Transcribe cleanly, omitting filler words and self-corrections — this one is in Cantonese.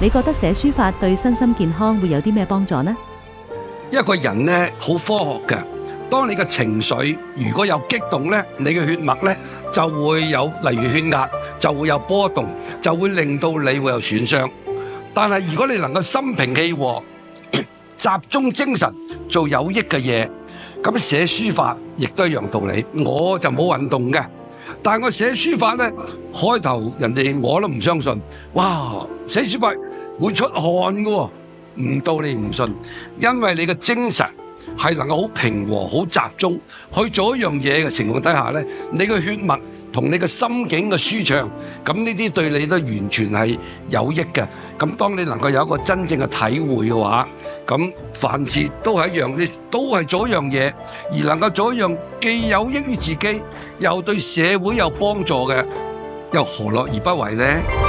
你覺得寫書法對身心健康會有啲咩幫助呢？一個人咧好科學嘅，當你嘅情緒如果有激動咧，你嘅血脈咧就會有，例如血壓就會有波動，就會令到你會有損傷。但係如果你能夠心平氣和，集中精神做有益嘅嘢，咁寫書法亦都一樣道理。我就冇運動嘅，但係我寫書法咧，開頭人哋我都唔相信，哇！寫書法會出汗㗎喎。唔到你唔信，因為你嘅精神係能夠好平和、好集中去做一樣嘢嘅情況底下咧，你嘅血脈同你嘅心境嘅舒暢，咁呢啲對你都完全係有益嘅。咁當你能夠有一個真正嘅體會嘅話，咁凡事都係一樣，你都係做一樣嘢，而能夠做一樣既有益於自己，又對社會有幫助嘅，又何樂而不為呢？